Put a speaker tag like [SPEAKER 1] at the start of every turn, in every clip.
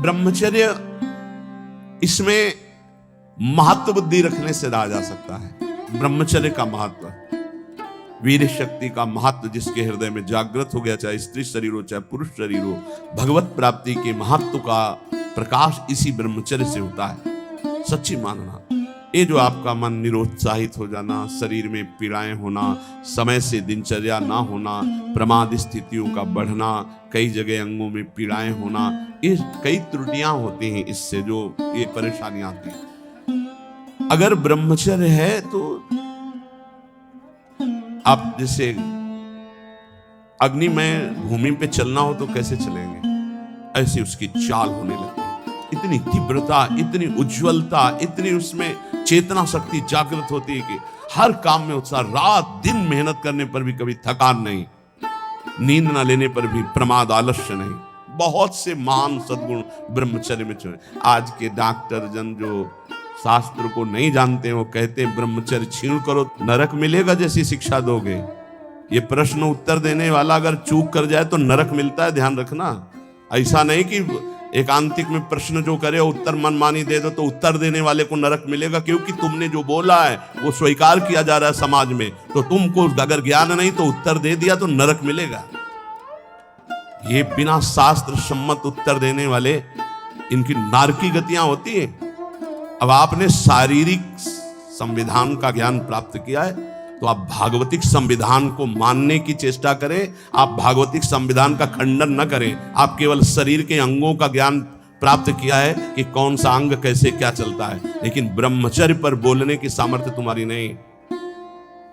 [SPEAKER 1] ब्रह्मचर्य, इसमें महत्व बुद्धि रखने से रहा जा सकता है। ब्रह्मचर्य का महत्व, वीर शक्ति का महत्व जिसके हृदय में जागृत हो गया, चाहे स्त्री शरीर हो चाहे पुरुष शरीर हो, भगवत प्राप्ति के महत्व का प्रकाश इसी ब्रह्मचर्य से होता है। सच्ची मानना, ये जो आपका मन निरुत्साहित हो जाना, शरीर में पीड़ाएं होना, समय से दिनचर्या ना होना, प्रमाद स्थितियों का बढ़ना, कई जगह अंगों में पीड़ाएं होना, ये कई त्रुटियां होती हैं, इससे जो ये परेशानियां आती हैं। अगर ब्रह्मचर्य है तो आप जैसे अग्निमय भूमि पे चलना हो तो कैसे चलेंगे, ऐसी उसकी चाल होने लगती है। इतनी तीव्रता, इतनी उज्जवलता, इतनी उसमें चेतना शक्ति जागृत होती है कि हर काम में उत्साह, रात दिन मेहनत करने पर भी कभी थकान नहीं, नींद न लेने पर भी प्रमाद आलस्य नहीं। बहुत से महान सद्गुण ब्रह्मचर्य में चुने। आज के डॉक्टर जन जो शास्त्र को नहीं जानते हैं, वो कहते हैं ब्रह्मचर्य छीन करो नरक मिलेगा जैसी शिक्षा दोगे। ये प्रश्न उत्तर देने वाला अगर चूक कर जाए तो नरक मिलता है, ध्यान रखना। ऐसा नहीं कि एकांतिक में प्रश्न जो करे उत्तर मनमानी दे दो तो उत्तर देने वाले को नरक मिलेगा, क्योंकि तुमने जो बोला है वो स्वीकार किया जा रहा है समाज में, तो तुमको अगर ज्ञान नहीं तो उत्तर दे दिया तो नरक मिलेगा। ये बिना शास्त्र सम्मत उत्तर देने वाले, इनकी नारकी गतियां होती है। अब आपने शारीरिक संविधान का ज्ञान प्राप्त किया है तो आप भागवतिक संविधान को मानने की चेष्टा करें। आप भागवतिक संविधान का खंडन न करें। आप केवल शरीर के अंगों का ज्ञान प्राप्त किया है कि कौन सा अंग कैसे क्या चलता है, लेकिन ब्रह्मचर्य पर बोलने की सामर्थ्य तुम्हारी नहीं।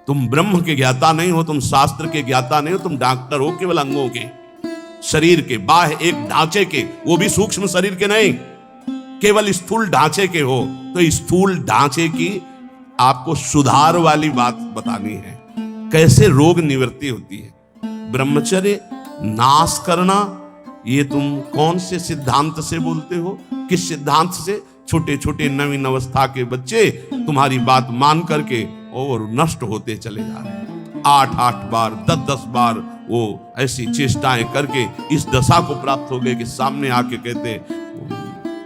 [SPEAKER 1] तुम ब्रह्म के ज्ञाता नहीं हो, तुम शास्त्र के ज्ञाता नहीं हो, तुम डॉक्टर हो केवल अंगों के, शरीर के, बाह्य एक ढांचे के, वो भी सूक्ष्म शरीर के नहीं, केवल स्थूल ढांचे के हो। तो स्थूल ढांचे की आपको सुधार वाली बात बतानी है, कैसे रोग निवृत्ति होती है। ब्रह्मचर्य नाश करना, ये तुम कौन से सिद्धांत से बोलते हो, किस सिद्धांत से? छोटे छोटे नवीन अवस्था के बच्चे तुम्हारी बात मान करके और नष्ट होते चले जा रहे हैं। 8-8 बार 10-10 बार वो ऐसी चेष्टाएं करके इस दशा को प्राप्त हो गए कि सामने आके कहते,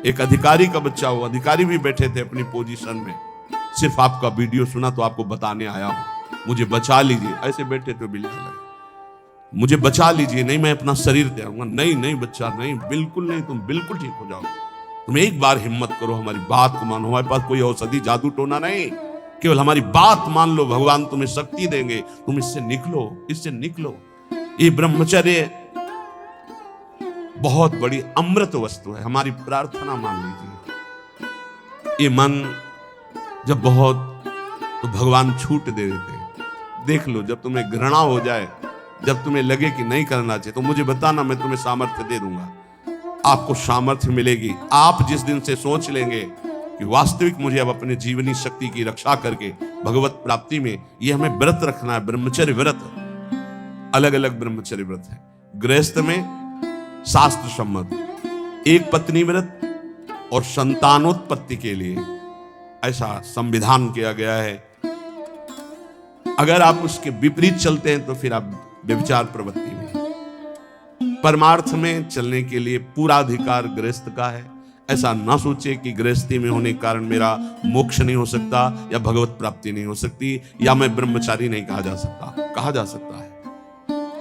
[SPEAKER 1] एक अधिकारी का बच्चा, वो अधिकारी भी बैठे थे अपनी पोजीशन में, सिर्फ आपका वीडियो सुना तो आपको बताने आया हूं, मुझे बचा लीजिए। ऐसे बैठे तो बिल्कुल लगे, मुझे बचा लीजिए, नहीं मैं अपना शरीर दे आऊंगा। नहीं नहीं बच्चा, नहीं, बिल्कुल नहीं, तुम बिल्कुल ठीक हो जाओ, तुम एक बार हिम्मत करो, हमारी बात को मानो। हमारे पास कोई औषधि जादू टोना नहीं, केवल हमारी बात मान लो, भगवान तुम्हें शक्ति देंगे, तुम इससे निकलो, इससे निकलो। ये ब्रह्मचर्य बहुत बड़ी अमृत वस्तु है, हमारी प्रार्थना मान लीजिए। ये मन जब बहुत, तो भगवान छूट दे देते हैं। देख लो, जब तुम्हें घृणा हो जाए, जब तुम्हें लगे कि नहीं करना चाहिए, तो मुझे बताना, मैं तुम्हें सामर्थ्य दे दूंगा। आपको सामर्थ्य मिलेगी। आप जिस दिन से सोच लेंगे कि वास्तविक मुझे अब अपने जीवनी शक्ति की रक्षा करके भगवत प्राप्ति में ये हमें व्रत रखना है। ब्रह्मचर्य व्रत, अलग अलग ब्रह्मचर्य व्रत है। गृहस्थ में शास्त्र सम्मत एक पत्नी व्रत और संतानोत्पत्ति के लिए ऐसा संविधान किया गया है। अगर आप उसके विपरीत चलते हैं तो फिर आप व्यभिचार प्रवृत्ति में। परमार्थ में चलने के लिए पूरा अधिकार गृहस्थ का है। ऐसा ना सोचे कि गृहस्थी में होने के कारण मेरा मोक्ष नहीं हो सकता, या भगवत प्राप्ति नहीं हो सकती, या मैं ब्रह्मचारी नहीं कहा जा सकता। कहा जा सकता है।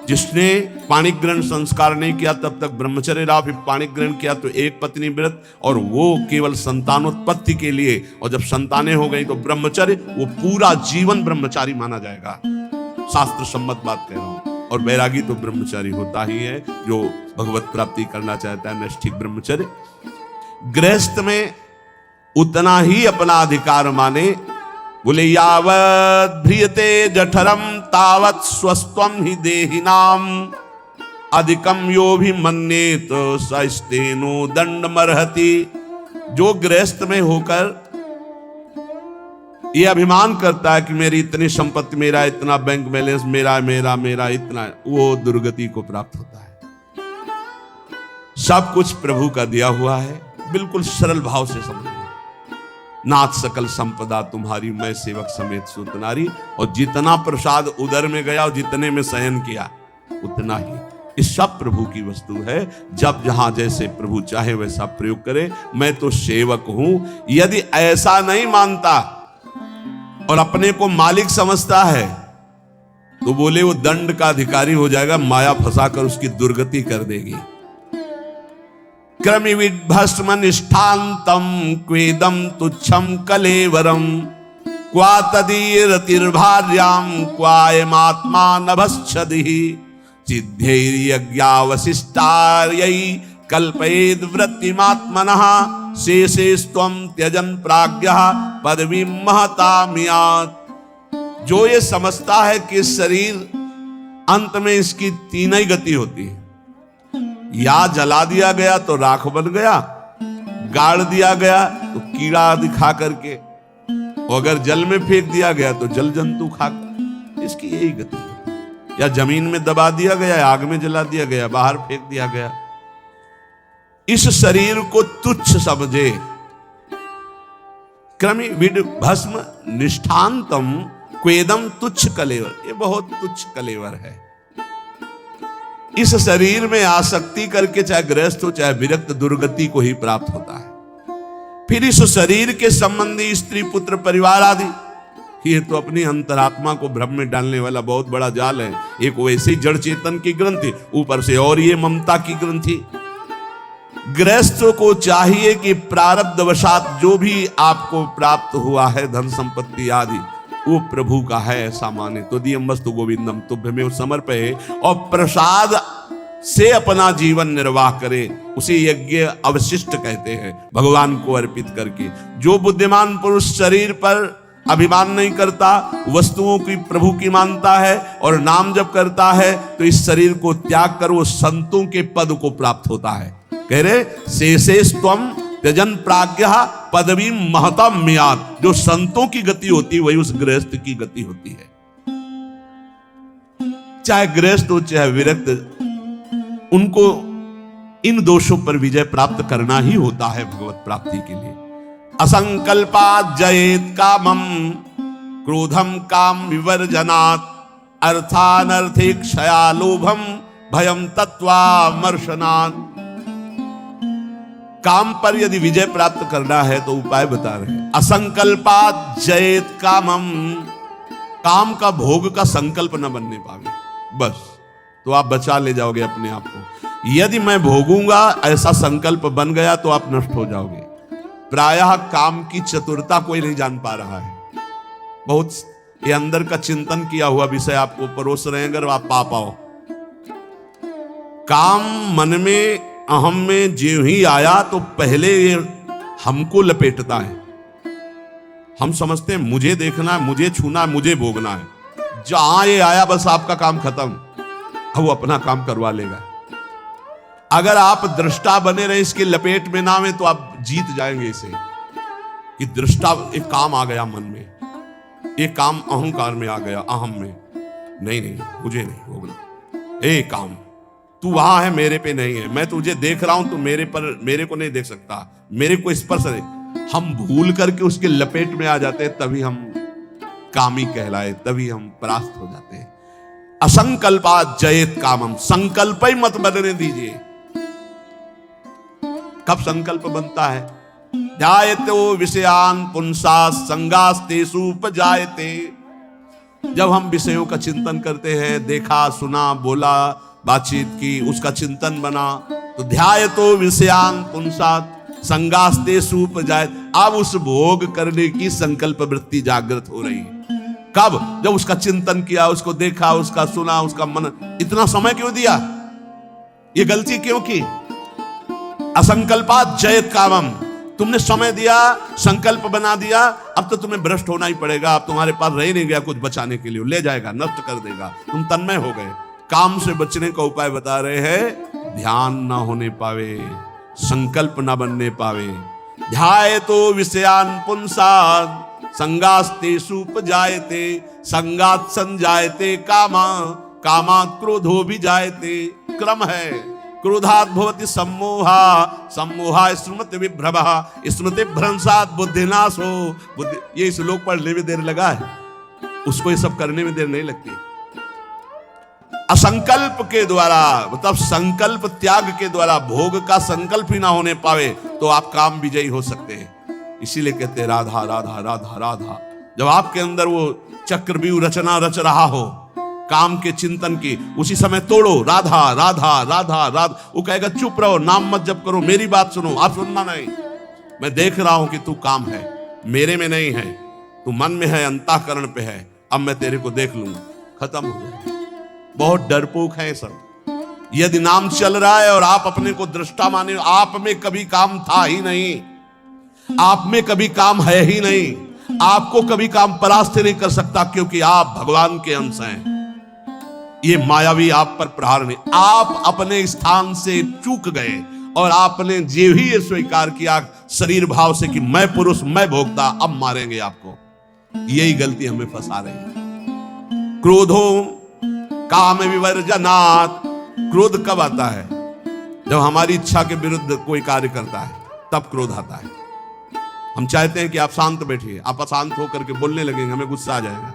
[SPEAKER 1] जिसने पाणिक ग्रहण संस्कार नहीं किया तब तक ब्रह्मचर्य रहा, फिर पाणिक ग्रहण किया तो एक पत्नी व्रत, और वो केवल संतानोत्पत्ति के लिए, और जब संतानें हो गई तो ब्रह्मचर्य, वो पूरा जीवन ब्रह्मचारी माना जाएगा। शास्त्र सम्मत बात कह रहा हूं। और वैरागी तो ब्रह्मचारी होता ही है, जो भगवत प्राप्ति करना चाहता है, नैष्ठिक ब्रह्मचर्य। गृहस्थ में उतना ही अपना अधिकार माने। बोले यावत् भ्रियते जठरम तावत् स्वस्त्वं ही देहिनाम अधिकम यो भी मन्येत सस्तेनो दंडमर्हति। जो गृहस्थ में होकर ये अभिमान करता है कि मेरी इतनी संपत्ति, मेरा इतना बैंक बैलेंस, मेरा मेरा मेरा इतना, वो दुर्गति को प्राप्त होता है। सब कुछ प्रभु का दिया हुआ है, बिल्कुल सरल भाव से समझो। नाथ सकल संपदा तुम्हारी, मैं सेवक समेत सुत नारी। और जितना प्रसाद उदर में गया और जितने में शयन किया उतना ही। इस सब प्रभु की वस्तु है। जब जहां जैसे प्रभु चाहे वैसा प्रयोग करे। मैं तो सेवक हूं। यदि ऐसा नहीं मानता और अपने को मालिक समझता है तो बोले वो दंड का अधिकारी हो जाएगा, माया फंसाकर उसकी दुर्गति कर देगी। क्रमिविद भस्म निष्ठांतम क्वेदम तुच्छम कलेवरम क्वा तदीरतिर्भार्याम क्वायमात्मा नभश्छदिः सिद्धैर्यज्ञावशिष्टार्यै कल्पयेद् वृत्तिमात्मनः शेषेस्त्वं त्यजन् प्राज्ञः पदवीं महतामियात्। जो ये समझता है कि शरीर अंत में इसकी तीन ही गति होती है, या जला दिया गया तो राख बन गया, गाड़ दिया गया तो कीड़ा दिखा करके, और अगर जल में फेंक दिया गया तो जल जंतु खाकर, इसकी यही गति है। या जमीन में दबा दिया गया, आग में जला दिया गया, बाहर फेंक दिया गया। इस शरीर को तुच्छ समझे। क्रमि विड भस्म निष्ठांतम क्वेदम तुच्छ कलेवर, ये बहुत तुच्छ कलेवर है। इस शरीर में आसक्ति करके चाहे गृहस्थ हो चाहे विरक्त दुर्गति को ही प्राप्त होता है। फिर इस शरीर के संबंधी स्त्री पुत्र परिवार आदि, ये तो अपनी अंतरात्मा को भ्रम में डालने वाला बहुत बड़ा जाल है। एक वैसे ही जड़ चेतन की ग्रंथि, ऊपर से और ये ममता की ग्रंथि। गृहस्थ को चाहिए कि प्रारब्धवशात जो भी आपको प्राप्त हुआ है धन संपत्ति आदि, वो प्रभु का है ऐसा माने। तो दियम वस्तु गोविंदम तुभ्यमेव समर्पये, और प्रसाद से अपना जीवन निर्वाह करे, उसे यज्ञ अवशिष्ट कहते हैं, भगवान को अर्पित करके। जो बुद्धिमान पुरुष शरीर पर अभिमान नहीं करता, वस्तुओं की प्रभु की मानता है और नाम जप करता है, तो इस शरीर को त्याग कर वो संतों के पद को प्राप्त होता है। कह रहे शेषेस्त्वं त्यजन् प्राज्ञः पदवीं महताम्यात्। जो संतों की गति होती है वही उस गृहस्थ की गति होती है। चाहे गृहस्थ हो चाहे विरक्त, उनको इन दोषों पर विजय प्राप्त करना ही होता है भगवत प्राप्ति के लिए। असंकल्पात् जयेत् कामं क्रोधम काम विवर्जनात् अर्थानर्थे क्षया लोभम भयम तत्वामर्शनात्। काम पर यदि विजय प्राप्त करना है तो उपाय बता रहे हैं। असंकल्पात् जयेत् कामम, काम का भोग का संकल्प न बनने पावे, बस तो आप बचा ले जाओगे अपने आप को। यदि मैं भोगूंगा ऐसा संकल्प बन गया तो आप नष्ट हो जाओगे। प्रायः काम की चतुरता कोई नहीं जान पा रहा है। बहुत ये अंदर का चिंतन किया हुआ विषय आपको परोस रहे हैं, अगर आप पा पाओ। काम मन में अहम में जो ही आया तो पहले ये हमको लपेटता है। हम समझते हैं मुझे देखना है, मुझे छूना है, मुझे भोगना है। जहां ये आया बस आपका काम खत्म, वो अपना काम करवा लेगा। अगर आप दृष्टा बने रहे, इसके लपेट में ना आवे, तो आप जीत जाएंगे इसे। कि दृष्टा एक काम आ गया मन में, एक काम अहंकार में आ गया, अहम में, नहीं मुझे नहीं भोगना। ए काम तू वहां है, मेरे पे नहीं है, मैं तुझे देख रहा हूं, तू मेरे को नहीं देख सकता, मेरे को स्पर्श नहीं। हम भूल करके उसके लपेट में आ जाते हैं, तभी हम कामी कहलाए, तभी हम परास्त हो जाते हैं। असंकल्पात् जयेत् कामम, संकल्प ही मत बनने दीजिए। कब संकल्प बनता है? ध्यायतो विषयान् पुंसाः संगास्तेषु उपजायते। जब हम विषयों का चिंतन करते हैं, देखा सुना बोला बातचीत की, उसका चिंतन बना, तो ध्यायतो विषयान् पुंसाः संगास्तेषु उपजायते। अब उस भोग करने की संकल्प वृत्ति जागृत हो रही है। कब? जब उसका चिंतन किया, उसको देखा, उसका सुना, उसका मन। इतना समय क्यों दिया? ये गलती क्यों की? असंकल्पात् जयेत् कामम, तुमने समय दिया, संकल्प बना दिया, अब तो तुम्हें भ्रष्ट होना ही पड़ेगा। अब तुम्हारे पास रह नहीं गया कुछ बचाने के लिए, ले जाएगा, नष्ट कर देगा, तुम तन्मय हो गए। काम से बचने का उपाय बता रहे हैं, ध्यान ना होने पावे, संकल्प ना बनने पावे। ध्यायतो विषयान् पुंसाः संगास्तेषु उपजायते, संगात् संजायते कामा, कामात् क्रोधो विजायते। क्रम है, क्रोधात् भवति सम्मोहा, सम्मोहा स्मृति विभ्रमः, स्मृति भ्रंशात् बुद्धिनाशो। बुद्धि, ये श्लोक पढ़ने में देर लगा है, उसको ये सब करने में देर नहीं लगती। असंकल्प के द्वारा, मतलब संकल्प त्याग के द्वारा, भोग का संकल्प ही ना होने पावे तो आप काम विजयी हो सकते हैं। इसीलिए कहते हैं राधा राधा राधा राधा। जब आपके अंदर वो चक्रव्यूह रचना रच रहा हो काम के चिंतन की, उसी समय तोड़ो राधा राधा राधा राधा। वो कहेगा चुप रहो, नाम मत जप करो, मेरी बात सुनो। आप सुनना नहीं, मैं देख रहा हूं कि तू काम है, मेरे में नहीं है, तू मन में है, अंतःकरण पे है, अब मैं तेरे को देख लूंगा, खत्म हो जाए। बहुत डरपोक है सब। यदि नाम चल रहा है और आप अपने को दृष्टा माने, आप में कभी काम था ही नहीं, आप में कभी काम है ही नहीं, आपको कभी काम परास्त नहीं कर सकता, क्योंकि आप भगवान के अंश हैं। ये मायावी आप पर प्रहार नहीं, आप अपने स्थान से चूक गए और आपने जे ही ये स्वीकार किया शरीर भाव से कि मैं पुरुष, मैं भोक्ता, अब मारेंगे आपको। यही गलती हमें फंसा रही है। क्रोधो काम विवर्जनात्। क्रोध कब आता है? जब हमारी इच्छा के विरुद्ध कोई कार्य करता है, तब क्रोध आता है। हम चाहते हैं कि आप शांत बैठिए, आप अशांत होकर के बोलने लगेंगे, हमें गुस्सा आ जाएगा।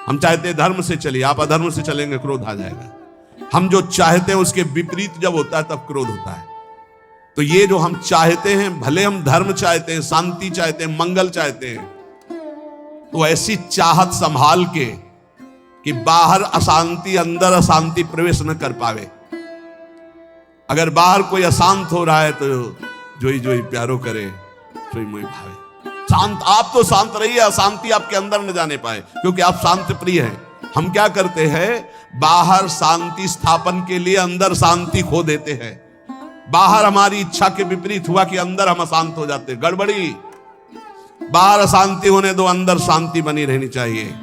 [SPEAKER 1] हम चाहते हैं धर्म से चलिए, आप अधर्म से चलेंगे, क्रोध आ जाएगा। हम जो चाहते हैं उसके विपरीत जब होता है तब क्रोध होता है। तो ये जो हम चाहते हैं, भले हम धर्म चाहते हैं, शांति चाहते हैं, मंगल चाहते हैं, तो ऐसी चाहत संभाल के कि बाहर अशांति, अंदर अशांति प्रवेश न कर पावे। अगर बाहर कोई अशांत हो रहा है तो जोई जोई प्यारो करे, जोई मोई भावे। शांत, आप तो शांत रहिए, अशांति आपके अंदर न जाने पाए, क्योंकि आप शांति प्रिय हैं। हम क्या करते हैं, बाहर शांति स्थापन के लिए अंदर शांति खो देते हैं। बाहर हमारी इच्छा के विपरीत हुआ कि अंदर हम अशांत हो जाते हैं, गड़बड़ी। बाहर अशांति होने दो, अंदर शांति बनी रहनी चाहिए।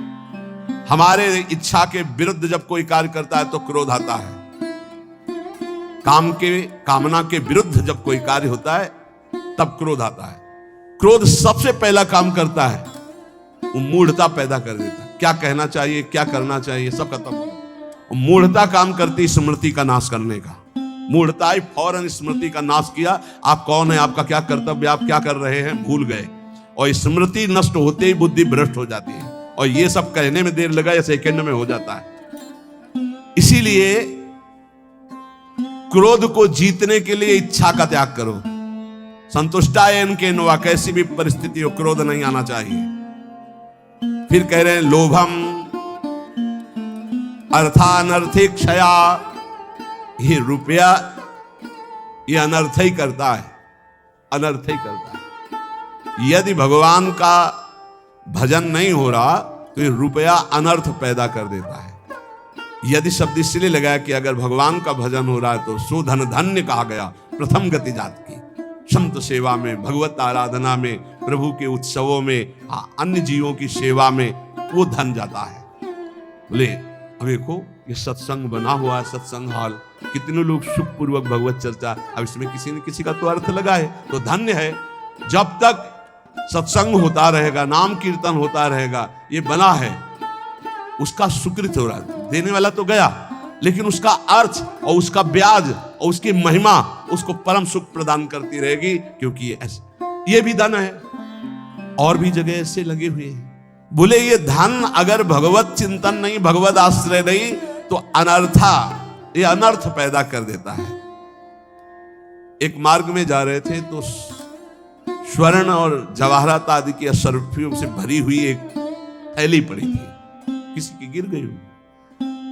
[SPEAKER 1] हमारे इच्छा के विरुद्ध जब कोई कार्य करता है तो क्रोध आता है। कामना के विरुद्ध जब कोई कार्य होता है तब क्रोध आता है। क्रोध सबसे पहला काम करता है, वो मूढ़ता पैदा कर देता है। क्या कहना चाहिए, क्या करना चाहिए, सब खत्म। मूढ़ता काम करती स्मृति का नाश करने का। मूढ़ता ही फौरन स्मृति का नाश किया। आप कौन है, आपका क्या कर्तव्य, आप क्या कर रहे हैं, भूल गए। और स्मृति नष्ट होते ही बुद्धि भ्रष्ट हो जाती है, और ये सब कहने में देर लगा या सेकंड में हो जाता है। इसीलिए क्रोध को जीतने के लिए इच्छा का त्याग करो। संतुष्टायन के नवा, कैसी भी परिस्थिति हो क्रोध नहीं आना चाहिए। फिर कह रहे हैं लोभम अर्थानर्थे क्षया। ये रुपया ये अनर्थ ही करता है, अनर्थ ही करता है। यदि भगवान का भजन नहीं हो रहा तो ये रुपया अनर्थ पैदा कर देता है। यदि शब्द इसलिए लगाया कि अगर भगवान का भजन हो रहा है तो सुधन धन्य कहा गया। प्रथम गति जात की संत सेवा में, भगवत आराधना में, प्रभु के उत्सवों में, अन्य जीवों की सेवा में वो धन जाता है। बोले अब देखो ये सत्संग बना हुआ है, सत्संग हॉल, कितने लोग सुखपूर्वक भगवत चर्चा, अब इसमें किसी न किसी का तो अर्थ लगा है, तो धन्य है। जब तक सत्संग होता रहेगा, नाम कीर्तन होता रहेगा, ये बना है, उसका सुकृत हो रहा है। देने वाला तो गया, लेकिन उसका अर्थ और उसका ब्याज और उसकी महिमा उसको परम सुख प्रदान करती रहेगी, क्योंकि ये भी धन है। और भी जगह ऐसे लगे हुए हैं। बोले ये धन अगर भगवत चिंतन नहीं, भगवत आश्रय नहीं, तो अनर्था, ये अनर्थ पैदा कर देता है। एक मार्ग में जा रहे थे तो स्वर्ण और जवाहरात आदि की अशर्फियों से भरी हुई एक थैली पड़ी थी, किसी की गिर गई हुई।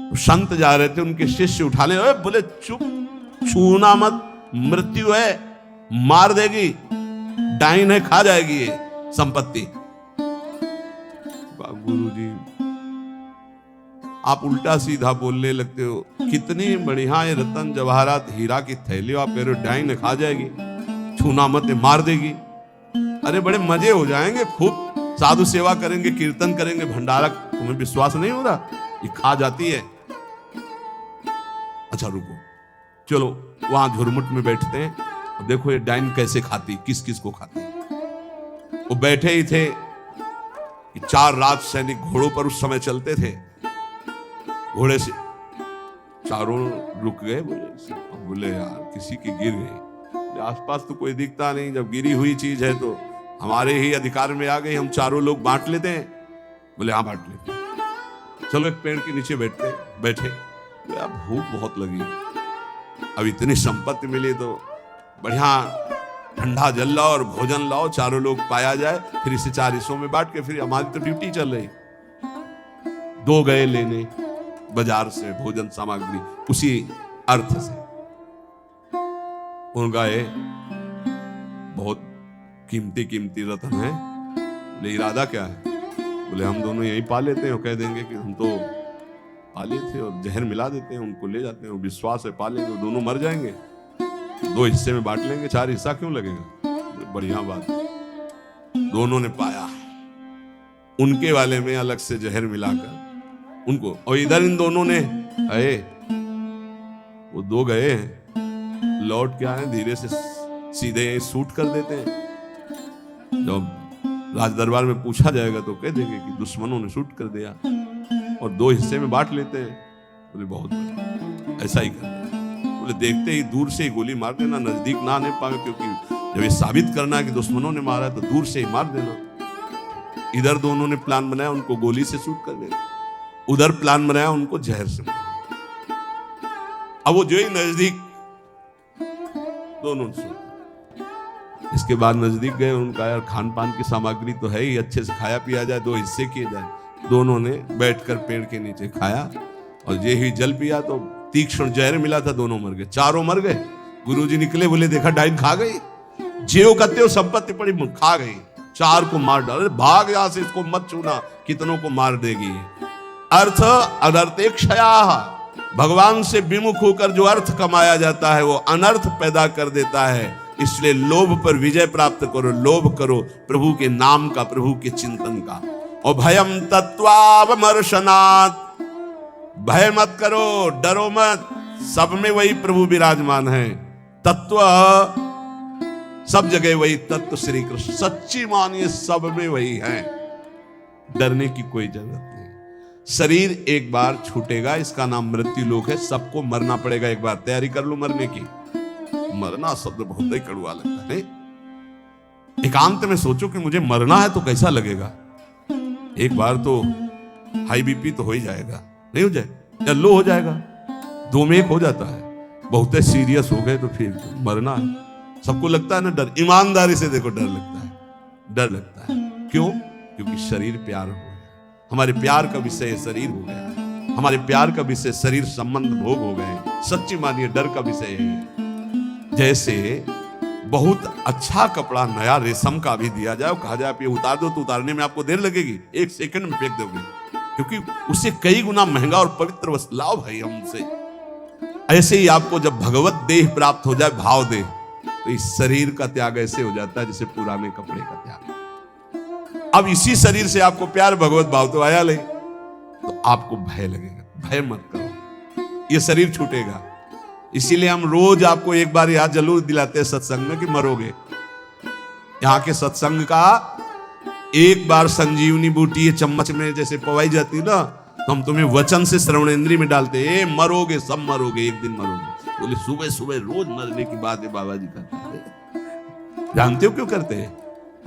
[SPEAKER 1] तो संत जा रहे थे, उनके शिष्य उठा ले, बोले चुप, छूना मत, मृत्यु है, मार देगी, डाइन है, खा जाएगी ये संपत्ति। गुरु जी आप उल्टा सीधा बोलने लगते हो। कितनी बढ़िया ये रतन जवाहरात हीरा की थैली, आप कह रहे हो डाइन खा जाएगी, छूना मत, मार देगी। अरे बड़े मजे हो जाएंगे, खूब साधु सेवा करेंगे, कीर्तन करेंगे, भंडारा। तुम्हें विश्वास नहीं हो रहा ये खा जाती है? अच्छा रुको, चलो वहां झुरमुट में बैठते हैं, देखो ये डाइन कैसे खाती, किस किस को खाती। वो बैठे ही थे कि 4 राज सैनिक घोड़ों पर उस समय चलते थे। घोड़े से चारों रुक गए। बोले यार किसी की गिर गई, आसपास तो कोई दिखता नहीं, जब गिरी हुई चीज है तो हमारे ही अधिकार में आ गई, हम चारों लोग बांट लेते हैं। बोले हाँ बांट लेते हैं, चलो एक पेड़ के नीचे बैठे। तो यार भूख बहुत लगी, अब इतनी संपत्ति मिली तो बढ़िया ठंडा जल लाओ और भोजन लाओ, चारों लोग पाया जाए, फिर इसे 4 हिस्सों में बांट के, फिर हमारी तो ड्यूटी चल रही। 2 गए लेने बाजार से भोजन सामग्री, उसी अर्थ से उन गए बहुत कीमती कीमती रत्न है। बोले इरादा क्या है? बोले हम दोनों यहीं पा लेते हैं, कह देंगे कि हम तो पाले थे और जहर मिला देते हैं, उनको ले जाते हैं, विश्वास है पालेंगे, दोनों मर जाएंगे, 2 हिस्से में बांट लेंगे, 4 हिस्सा क्यों लगेगा? बढ़िया बात। दोनों ने पाया, उनके वाले में अलग से जहर मिलाकर उनको, और इधर इन दोनों ने आए, वो 2 गए हैं, लौट के आए, धीरे से सीधे शूट कर देते हैं। जब राज दरबार में पूछा जाएगा तो कह देंगे कि दुश्मनों ने शूट कर दिया, और 2 हिस्से में बांट लेते हैं। बोले बहुत बढ़िया, ऐसा ही करना है। बोले देखते ही दूर से ही गोली मार देना, नजदीक ना आने पाए, क्योंकि जब ये साबित करना है कि दुश्मनों ने मारा है तो दूर से ही मार देना। इधर दोनों ने प्लान बनाया उनको गोली से शूट कर देना, उधर प्लान बनाया उनको जहर से मार। अब वो जो ही नजदीक, दोनों शूट। इसके बाद नजदीक गए, उनका यार खान पान की सामग्री तो है ही, अच्छे से खाया पिया जाए, 2 हिस्से किए जाए। दोनों ने बैठकर पेड़ के नीचे खाया, और ये ही जल पिया तो तीक्ष्ण जहर मिला था, दोनों मर गए, चारों मर गए। गुरुजी निकले, बोले देखा डाइन खा गई, जेव करते हो संपत्ति पड़ी खा गई, 4 को मार डाले, भाग यहां से, इसको मत छूना, कितनों को मार देगी। अर्थ अनर्थे क्षया, भगवान से विमुख होकर जो अर्थ कमाया जाता है वो अनर्थ पैदा कर देता है। इसलिए लोभ पर विजय प्राप्त करो, लोभ करो प्रभु के नाम का, प्रभु के चिंतन का। और भयम तत्वावमर्शनात्, भय मत करो, डरो मत, सब में वही प्रभु विराजमान है। तत्व सब जगह वही तत्व श्री कृष्ण, सच्ची मानिए सब में वही है, डरने की कोई जरूरत नहीं। शरीर एक बार छूटेगा, इसका नाम मृत्यु लोक है, सबको मरना पड़ेगा एक बार, तैयारी कर लो मरने की। मरना शब्द बहुत ही कड़वा लगता है। एकांत में सोचो कि मुझे मरना है तो कैसा लगेगा। एक बार तो हाई बीपी तो हो ही जाएगा, नहीं हो जाए या लो हो जाएगा, 2 में 1 हो जाता है। बहुत सीरियस हो गए तो फिर तो मरना है। सबको लगता है ना डर, ईमानदारी से देखो डर लगता है, डर लगता है। क्यों? क्योंकि शरीर प्यार हो गया, हमारे प्यार का विषय शरीर हो गया, हमारे प्यार का विषय शरीर संबंध भोग हो गए। सच्ची मानिए डर का विषय है। जैसे बहुत अच्छा कपड़ा नया रेशम का भी दिया जाए, कहा जाए आप ये उतार दो, तो उतारने में आपको देर लगेगी, 1 सेकंड में फेंक दोगे, क्योंकि उससे कई गुना महंगा और पवित्र वस्त्र लाओ भाई हमसे। ऐसे ही आपको जब भगवत देह प्राप्त हो जाए, भाव देह, तो इस शरीर का त्याग ऐसे हो जाता है जैसे पुराने कपड़े का त्याग। अब इसी शरीर से आपको प्यार भगवत भाव तो आया ले, तो आपको भय लगेगा। भय मत करो, ये शरीर छूटेगा। इसीलिए हम रोज आपको एक बार याद जरूर दिलाते हैं सत्संग में कि मरोगे। यहाँ के सत्संग का एक बार संजीवनी बूटी चम्मच में जैसे पवाई जाती ना, तो हम तुम्हें वचन से श्रवणेंद्रिय में डालते, ए मरोगे, सब मरोगे, एक दिन मरोगे। बोले सुबह सुबह रोज मरने की बात है बाबा जी करते हैं। जानते हो क्यों करते हैं?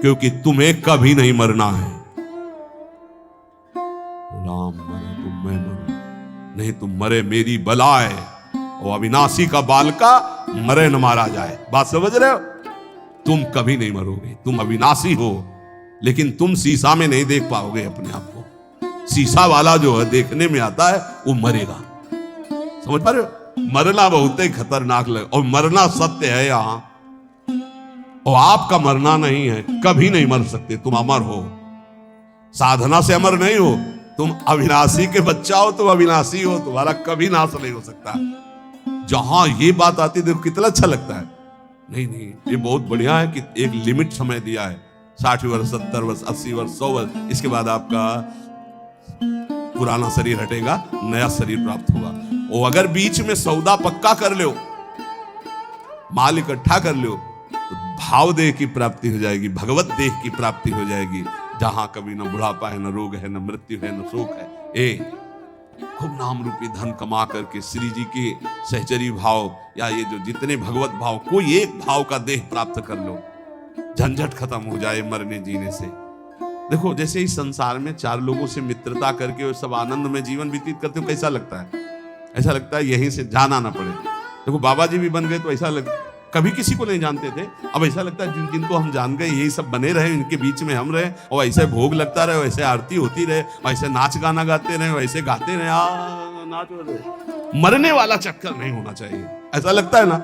[SPEAKER 1] क्योंकि तुम्हें कभी नहीं मरना है। राम मरे तुम, मैं मरूं, नहीं तुम मरे मेरी बलाए, और अविनाशी का बालका मरे न मारा जाए। बात समझ रहे हो? तुम कभी नहीं मरोगे, तुम अविनाशी हो, लेकिन तुम शीशा में नहीं देख पाओगे अपने आप को। शीशा वाला जो है देखने में आता है वो मरेगा। समझ पा रहे हो? मरना बहुत ही खतरनाक लगे, और मरना सत्य है यहाँ, और आपका मरना नहीं है, कभी नहीं मर सकते, तुम अमर हो। साधना से अमर नहीं हो, तुम अविनाशी के बच्चा हो, तुम अविनाशी हो, तुम्हारा कभी नाश नहीं हो सकता। जहां ये बात आती देखो कितना अच्छा लगता है। नहीं नहीं, ये बहुत बढ़िया है कि एक लिमिट समय दिया है, 60 वर्ष, 70 वर्ष, 80 वर्ष, 100 वर्ष, इसके बाद आपका पुराना शरीर हटेगा, नया शरीर प्राप्त होगा। और अगर बीच में सौदा पक्का कर लो, माल इकट्ठा कर लो, तो भाव देह की प्राप्ति हो जाएगी, भगवत देह की प्राप्ति हो जाएगी, जहां कभी न बुढ़ापा है, न रोग है, न मृत्यु है, न शोक है। खूब नाम रूपी धन कमा करके श्री जी के सहचरी भाव, या ये जो जितने भगवत भाव, कोई एक भाव का देह प्राप्त कर लो, झंझट खत्म हो जाए मरने जीने से। देखो जैसे इस संसार में 4 लोगों से मित्रता करके और सब आनंद में जीवन व्यतीत करते हो, कैसा लगता है? ऐसा लगता है यहीं से जाना ना पड़े। देखो बाबा जी भी बन गए तो ऐसा कभी किसी को नहीं जानते थे, अब ऐसा लगता है जिनको हम जान गए यही सब बने रहे, इनके बीच में हम रहे, और ऐसे भोग लगता रहे, वैसे आरती होती रहे, वैसे नाच गाना गाते रहे, वैसे गाते रहे, नाच रहे। मरने वाला चक्कर नहीं होना चाहिए, ऐसा लगता है ना।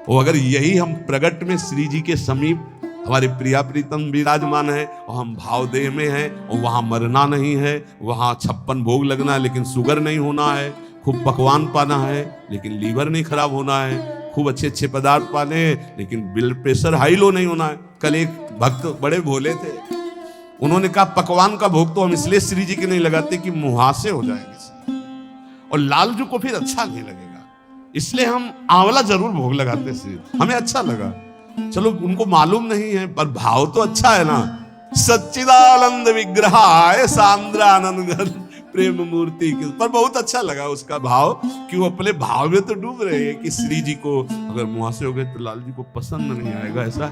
[SPEAKER 1] और अगर यही हम प्रगट में श्री जी के समीप हमारे प्रिया प्रीतम विराजमान है और हम भावदेह में हैं, और वहां मरना नहीं है, वहां 56 भोग लगना है लेकिन शुगर नहीं होना है, खूब पकवान पाना है लेकिन लीवर नहीं खराब होना है, खूब अच्छे अच्छे पदार्थ पाने लेकिन ब्लड प्रेशर हाई लो नहीं होना है। कल एक भक्त बड़े भोले थे, उन्होंने कहा पकवान का भोग तो हम इसलिए श्री जी के नहीं लगाते कि मुहासे हो जाएंगे और लालजू को फिर अच्छा नहीं लगेगा, इसलिए हम आंवला जरूर भोग लगाते श्री, हमें अच्छा लगा। चलो उनको मालूम नहीं है पर भाव तो अच्छा है ना। सच्चिदानंद विग्रहाय सांद्रानंद प्रेम मूर्ति के, पर बहुत अच्छा लगा उसका भाव कि वो अपने भाव में तो डूब रहे हैं कि श्री जी को अगर मुहासे हो गए तो लाल जी को पसंद नहीं आएगा, ऐसा